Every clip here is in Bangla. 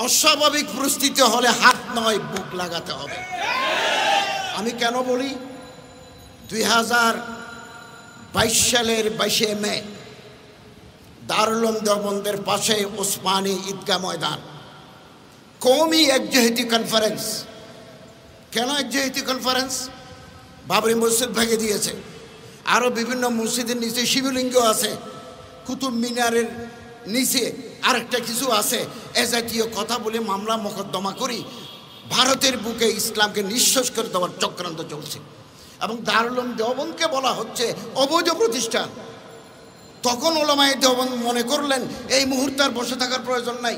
অস্বাভাবিক পরিস্থিতি হলে হাত নয় বুক লাগাতে হবে। আমি কেন বলি, 2022 সালের 22শে মে দারুল উলুম দেওবন্দের পাশে ওসমানী ঈদগাহ ময়দান কওমি একজেহেতি কনফারেন্স। কেন একজেহেতি কনফারেন্স? বাবরি মসজিদ ভেঙে দিয়েছে, আরও বিভিন্ন মসজিদের নিচে শিবলিঙ্গ আছে, কুতুব মিনারের নিচে আরেকটা কিছু আছে, এ জাতীয় কথা বলে মামলা মোকদ্দমা করি ভারতের বুকে ইসলামকে নিঃশেষ করে দেওয়ার চক্রান্ত চলছে। এবং দারুল উলুম দেওবন্দকে বলা হচ্ছে অবৈধ প্রতিষ্ঠান। তখন ওলামায়ে দেওবন্দ মনে করলেন এই মুহূর্তে আর বসে থাকার প্রয়োজন নাই,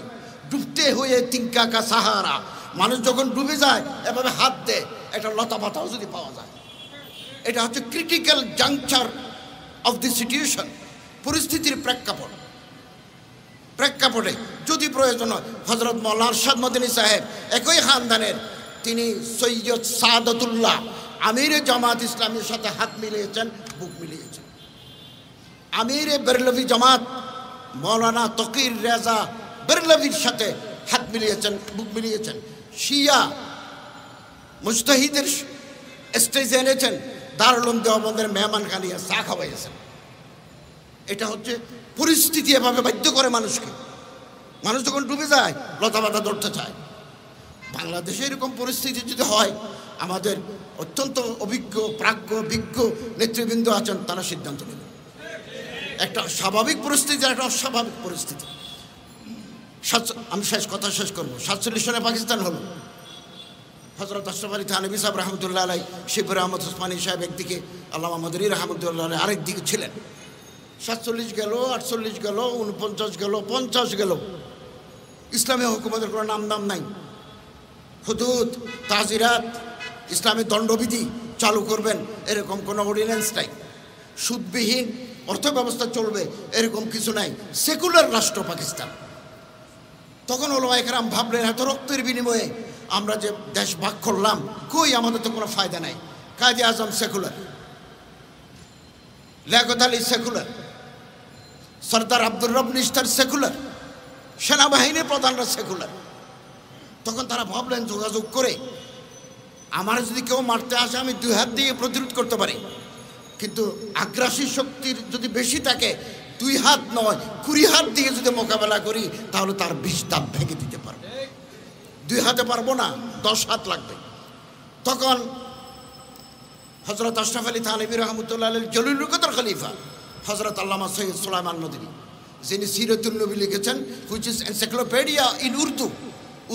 ডুবতে হয়ে তিনকা কা সাহারা, মানুষ যখন ডুবে যায় এভাবে হাত দেয়, একটা লতা পাতাও যদি পাওয়া যায়। এটা হচ্ছে critical juncture of the situation, পরিস্থিতির প্রেক্ষাপটে যদি প্রয়োজন হয়। হযরত মাওলানা আরশাদ মদনী সাহেব একই খানদানের, তিনি সৈয়দ সাদাতুল্লাহ আমিরে জামাত ইসলামীর সাথে হাত মিলিয়েছেন, বুক মিলিয়েছেন। আমিরে বেরলভি জামাত মাওলানা তকির রেজা বেরলভির সাথে হাত মিলিয়েছেন, বুক মিলিয়েছেন। শিয়া মুজতাহিদের স্টেজে এনেছেন, দারুল উলুম দেওবন্দের মেহমান খানিয়া চা খাওয়াইয়েছেন। এটা হচ্ছে পরিস্থিতি, এভাবে বাধ্য করে মানুষকে। মানুষ যখন ডুবে যায় লতা পাতা ধরতে চায়। বাংলাদেশে এরকম পরিস্থিতি যদি হয়, আমাদের অত্যন্ত অভিজ্ঞ বিজ্ঞ নেতৃবৃন্দ আছেন, তারা সিদ্ধান্ত নেবেন। একটা স্বাভাবিক পরিস্থিতি, একটা অস্বাভাবিক পরিস্থিতি। আমি কথা শেষ করবো। 47 সালে পাকিস্তান হলো। হযরত আশরাফ আলী থানভী সাহেব রহমতুল্লাহ আলাই, শিবুর আহমদ ওসমানী সাহেব একদিকে, আল্লামা মদনী রহমতুল্লাহ আলাই আরেক দিকে ছিলেন। 47 গেল, 48 গেল, 49 গেল, 50 গেল, ইসলামী হুকুমতের কোনো নাম নাই। হুদুদ, তাজিরাত, ইসলামী দণ্ডবিধি চালু করবেন এরকম কোনো অর্ডিন্যান্স নাই। সুদবিহীন অর্থ ব্যবস্থা চলবে এরকম কিছু নাই। সেকুলার রাষ্ট্র পাকিস্তান। তখন ওলামায়ে কেরাম ভাবলেন এত রক্তের বিনিময়ে আমরা যে দেশ ভাগ করলাম, কই আমাদের তো কোনো ফায়দা নাই। কাজী আজম সেকুলার, লিয়াকত আলী সেকুলার, সরদার আব্দুর রব নিস্তার সেকুলার, সেনাবাহিনীর প্রধানরা সেকুলার। তখন তারা ভাবলেন যোগাযোগ করে আমার যদি কেউ মারতে আসে আমি 2 হাত দিয়ে প্রতিরোধ করতে পারি, কিন্তু আগ্রাসী শক্তির যদি বেশি থাকে 2 হাত নয় 20 হাত দিয়ে যদি মোকাবেলা করি তাহলে তার 20 দাঁত ভেঙে দিতে পারবো। 2 হাতে পারবো না, 10 হাত লাগবে। তখন হযরত আশরাফ আলী থানভী রহমতুল্লাহ আলাইহির জলিলুল কদর খলিফা হযরত আল্লামা সৈয়দ সুলাইমান নদভী, যিনি সিরাতুন নবী লিখেছেন, হুইচ ইজ এনসাইক্লোপিডিয়া ইন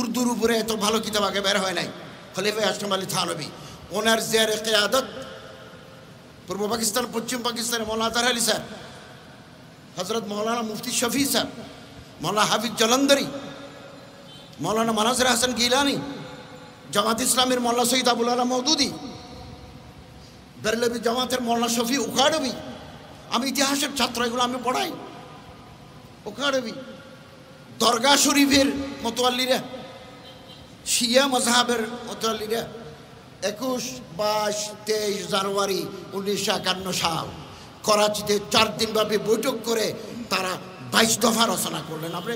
উর্দুর উপরে এত ভালো কিতাব আগে বের হয় নাই। খলিফা আশরাফ আলী থানভী, ওনার জিয়ারে কিয়াদত পূর্ব পাকিস্তান, পশ্চিম পাকিস্তানের মৌলানা আতার আলী সাহেব, হযরত মৌলানা মুফতি শফি সাহেব, মৌলানা হাফিজ জলন্দরি, মৌলানা মানাজির হাসান গিলানি, জামাত ইসলামের মৌলানা সৈয়দ আবুল আলা মওদুদি, বেরলভি জামাতের মৌলানা শফি উখাড়বি। আমি ইতিহাসের ছাত্র, এগুলো আমি পড়াই। উখাড়বি, দরগা শরীফের মোতোয়াল্লিরা, শিয়া মজহাবের মোতোয়াল্লিরা 21, 22, 23 জানুয়ারি 1951 সাল করাচিতে 4 দিনব্যাপী বৈঠক করে তারা 22 দফা রচনা করলেন। আপনি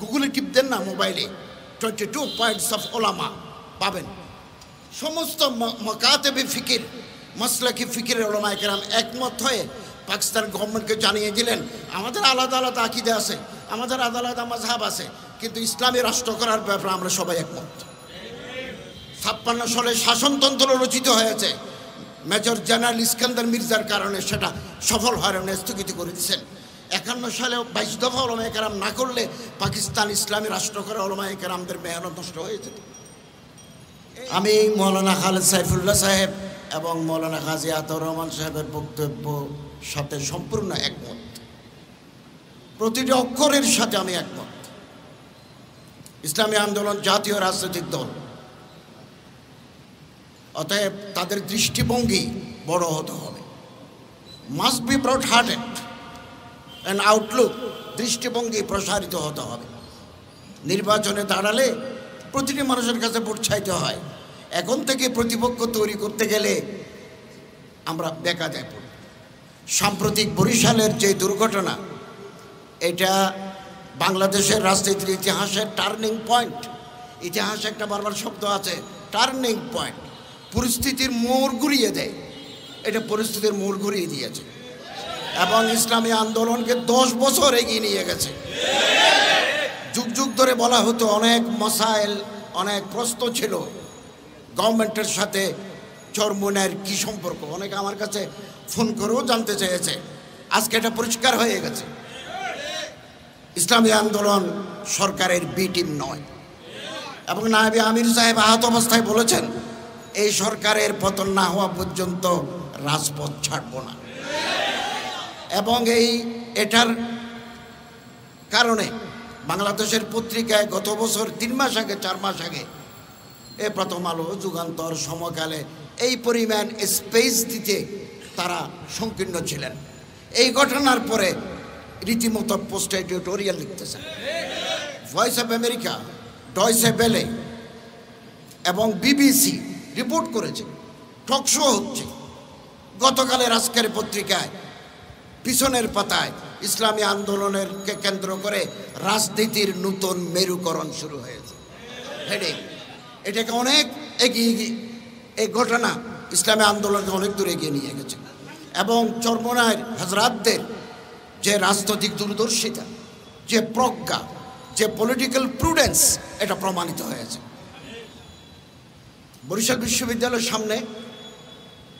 গুগলে টিপ দেন না মোবাইলে, 22 পয়েন্টস অফ ওলামা পাবেন। সমস্ত মাকাতেবে ফিকির, মাসলাকি ফিকিরের ওলামায়ে কেরাম একমত হয়ে পাকিস্তান গভর্নমেন্টকে জানিয়ে দিলেন আমাদের আলাদা আলাদা আকিদা আছে, আমাদের আলাদা আলাদা মাযহাব আছে, কিন্তু ইসলামী রাষ্ট্র করার ব্যাপারে আমরা সবাই একমত। 56 সালে শাসনতন্ত্র রচিত হয়েছে, মেজর জেনারেল ইস্কান্দার মির্জার কারণে সেটা সফল হওয়ার স্থগিত করে দিয়েছেন। 51 সালে 22 দফা ওলামায়ে কেরাম না করলে পাকিস্তান ইসলামী রাষ্ট্র করা ওলামায়ে কেরামদের মেহনত নষ্ট হয়ে যেত। আমি মৌলানা খালেদ সাইফুল্লাহ সাহেব এবং মৌলানা গাজী আতাউর রহমান সাহেবের বক্তব্য সাথে সম্পূর্ণ একমত, প্রতিটি অক্ষরের সাথে আমি একমত। ইসলামী আন্দোলন জাতীয় রাজনৈতিক দল, অতএব তাদের দৃষ্টিভঙ্গি বড় হতে হবে। Must be broad hearted and outlook, দৃষ্টিভঙ্গি প্রসারিত হতে হবে। নির্বাচনে দাঁড়ালে প্রতিটি মানুষের কাছে ভোট চাইতে হয়। এখন থেকে প্রতিপক্ষ তৈরি করতে গেলে আমরা বেকায়দায় পড়ব। সাম্প্রতিক বরিশালের যে দুর্ঘটনা, এটা বাংলাদেশের রাজনীতির ইতিহাসের টার্নিং পয়েন্ট। ইতিহাসে একটা বারবার শব্দ আছে, টার্নিং পয়েন্ট। পরিস্থিতির মোড় ঘুরিয়ে দেয়, এটা পরিস্থিতির মোড় ঘুরিয়ে দিয়েছে এবং ইসলামী আন্দোলনকে 10 বছর এগিয়ে নিয়ে গেছে। যুগ যুগ ধরে বলা হতো অনেক মাসাইল, অনেক প্রশ্ন ছিল গভর্নমেন্টের সাথে চরমোনাইয়ের কি সম্পর্ক, অনেকে আমার কাছে ফোন করেও জানতে চেয়েছে। আজকে এটা পরিষ্কার হয়ে গেছে, ইসলামী আন্দোলন সরকারের বি টিম নয়। এবং নায়েবে আমির সাহেব আহত অবস্থায় বলেছেন, এই সরকারের পতন না হওয়া পর্যন্ত রাজপথ ছাড়ব না। এবং এটার কারণে বাংলাদেশের পত্রিকায় গত বছর 3 মাস আগে 4 মাস আগে প্রথম আলো, যুগান্তর, সমকালে এই পরিমাণ স্পেস দিতে তারা সংকীর্ণ ছিলেন। এই ঘটনার পরে রীতিমতো পোস্ট এডিটোরিয়াল লিখতেছেন। Voice of America, Deutsche Welle এবং বিবিসি রিপোর্ট করেছে, টকশো হচ্ছে। গতকালের আজকের পত্রিকায় পিছনের পাতায় ইসলামী আন্দোলনকে কেন্দ্র করে রাজনীতির নতুন মেরুকরণ শুরু হয়েছে, হেডিং। এটাকে অনেক এগিয়ে এই ঘটনা ইসলামী আন্দোলনকে অনেক দূর এগিয়ে নিয়ে গেছে এবং চরমোনাইয়ের হযরতদের যে রাজনৈতিক দূরদর্শিতা, যে প্রজ্ঞা, যে পলিটিক্যাল প্রুডেন্স, এটা প্রমাণিত হয়েছে। বরিশাল বিশ্ববিদ্যালয়ের সামনে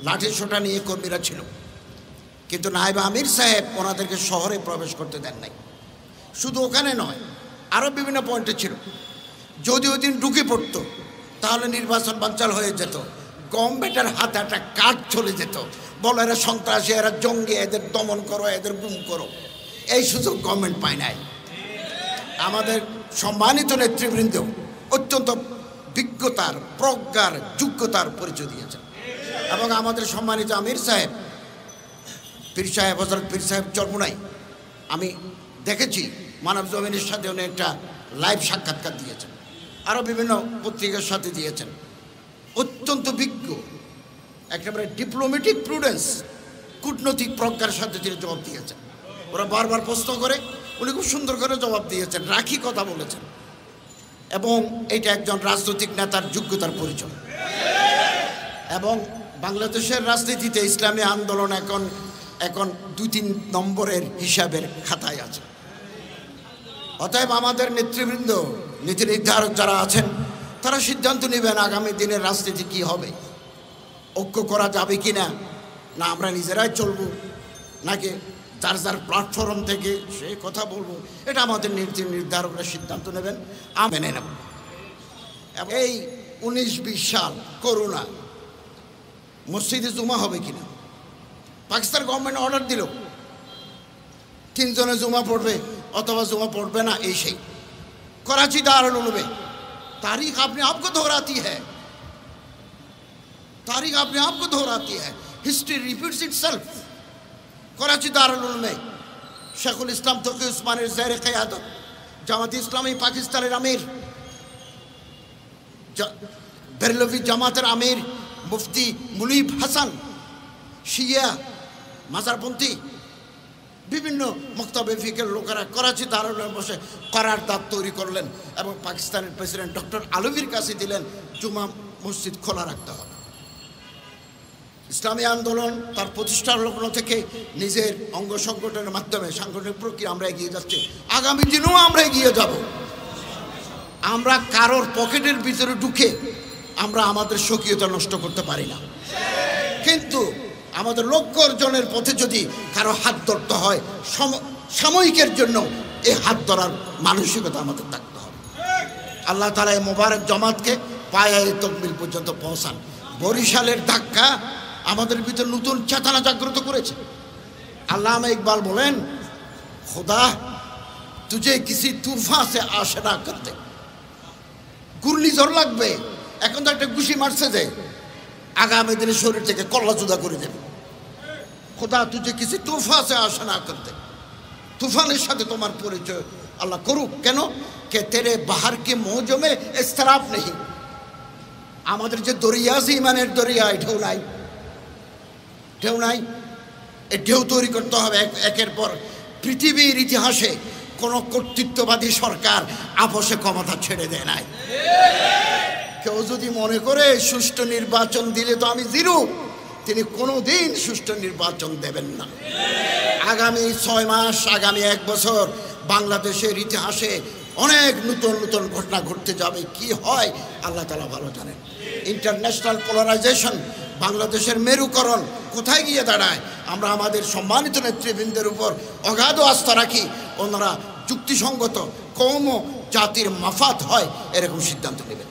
লাঠিসোঁটা নিয়ে কর্মীরা ছিল, কিন্তু নায়েবে আমির সাহেব ওনাদেরকে শহরে প্রবেশ করতে দেন নাই। শুধু ওখানে নয়, আরও বিভিন্ন পয়েন্টে ছিল। যদি ওই দিন ঢুকে পড়তো তাহলে নির্বাচন বানচাল হয়ে যেত, গভর্নমেন্টের হাতে একটা কাঠ চলে যেত, বলো এরা সন্ত্রাসী, এরা জঙ্গি, এদের দমন করো, এদের গুম করো। এই সুযোগ গভর্নমেন্ট পায় নাই। আমাদের সম্মানিত নেতৃবৃন্দ অত্যন্ত বিজ্ঞতার, প্রজ্ঞার, যোগ্যতার পরিচয় দিয়েছেন এবং আমাদের সম্মানিত আমির সাহেব, পীর সাহেব, হযরত পীর সাহেব চরমোনাই, আমি দেখেছি মানব জমিনের সাথে উনি একটা লাইভ সাক্ষাৎকার দিয়েছেন, আরও বিভিন্ন পত্রিকার সাথে দিয়েছেন। অত্যন্ত বিজ্ঞ, একেবারে ডিপ্লোম্যাটিক প্রুডেন্স, কূটনৈতিক প্রজ্ঞার সাথে তিনি জবাব দিয়েছেন। ওরা বারবার প্রশ্ন করে, উনি খুব সুন্দর করে জবাব দিয়েছেন, রাখি কথা বলেছেন এবং এটা একজন রাজনৈতিক নেতার যোগ্যতার পরিচয়। এবং বাংলাদেশের রাজনীতিতে ইসলামী আন্দোলন এখন 2-3 নম্বরের হিসাবের খাতায় আছে। অতএব আমাদের নেতৃবৃন্দ, নীতি নির্ধারক যারা আছেন, তারা সিদ্ধান্ত নেবেন আগামী দিনের রাজনীতি কি হবে, ঐক্য করা যাবে কি না, না আমরা নিজেরাই চলব, নাকি যার যার প্ল্যাটফর্ম থেকে সে কথা বলবো, এটা আমাদের নীতি নির্ধারকরা সিদ্ধান্ত নেবেন, আমি মেনে নেব। এই 19-20 সাল করোনা, মসজিদে জুমা হবে কিনা, পাকিস্তান গভর্নমেন্ট অর্ডার দিল 3 জনে জুমা পড়বে অথবা জুমা পড়বে না, এই সেই। कराची दारुल उलूम में तारीख अपने आप को दोहराती है, तारीख अपने आप को दोहराती है, history repeats itself. Karachi Darul Uloom में शेखुल इस्लाम तकी उस्मानेर ज़ेर क़यादत জামাত ইসলামী পাকিস্তানের আমির, বেরলভি জামাতের আমির মুফতি মুনিব হাসান, শিয়া মাজারপন্থী বিভিন্ন মক্তবে ফিকের লোকেরা করাচি দারুল বসে করারদাদ তৈরি করলেন এবং পাকিস্তানের প্রেসিডেন্ট ডক্টর আলভির কাছে দিলেন জুমা মসজিদ খোলা রাখতে হবে। ইসলামী আন্দোলন তার প্রতিষ্ঠার লগ্ন থেকে নিজের অঙ্গ সংগঠনের মাধ্যমে সাংগঠনিক প্রক্রিয়া আমরা এগিয়ে যাচ্ছি, আগামী দিনেও আমরা এগিয়ে যাব। আমরা কারোর পকেটের ভিতরে ঢুকে আমরা আমাদের স্বকীয়তা নষ্ট করতে পারি না, কিন্তু আমাদের লক্ষ্য অর্জনের পথে যদি কারো হাত ধরতে হয়, সাময়িকের জন্য এই হাত ধরার মানসিকতা আমাদের থাকতে হবে। আল্লাহ তাআলা এই মোবারক জামাতকে পায়ে তকমিল পর্যন্ত পৌঁছান। বরিশালের ধাক্কা আমাদের ভিতর নতুন চেতনা জাগ্রত করেছে। আল্লামা ইকবাল বলেন, খুদা তুঝে কিসি তুফা সে আশনা করতে, ঘূর্ণিঝড় লাগবে, এখন তো একটা ঘুষি মারছে যে আগামী দিনে শরীর থেকে কল্লা জুদা করে দেবে। খোদা তুঝে কিসি তুফা সে আশনা করতে, তুফানের সাথে তোমার পরিচয় আল্লাহ করুক। কেন কে তেরে বাহার কে মৌজমে ইস্তরাব নেই, আমাদের যে দরিয়া আছে ইমানের দরিয়া, ঢেউ নাই, ঢেউ নাই, এই ঢেউ তৈরি করতে হবে একের পর। পৃথিবীর ইতিহাসে কোনো কর্তৃত্ববাদী সরকার আপোষে ক্ষমতা ছেড়ে দেয় নাই। কেউ যদি মনে করে সুষ্ঠু নির্বাচন দিলে তো আমি জিরো, তিনি কোনোদিন সুষ্ঠু নির্বাচন দেবেন না। আগামী 6 মাস, আগামী 1 বছর বাংলাদেশের ইতিহাসে অনেক নতুন নতুন ঘটনা ঘটতে যাবে। কি হয় আল্লাহ তাআলা ভালো জানেন। ইন্টারন্যাশনাল পোলারাইজেশন, বাংলাদেশের মেরুকরণ কোথায় গিয়ে দাঁড়ায়, আমরা আমাদের সম্মানিত নেতৃবৃন্দের উপর অগাধ আস্থা রাখি। ওনারা যুক্তিসঙ্গত কওম ও জাতির মাফাত হয় এরকম সিদ্ধান্ত নেবেন।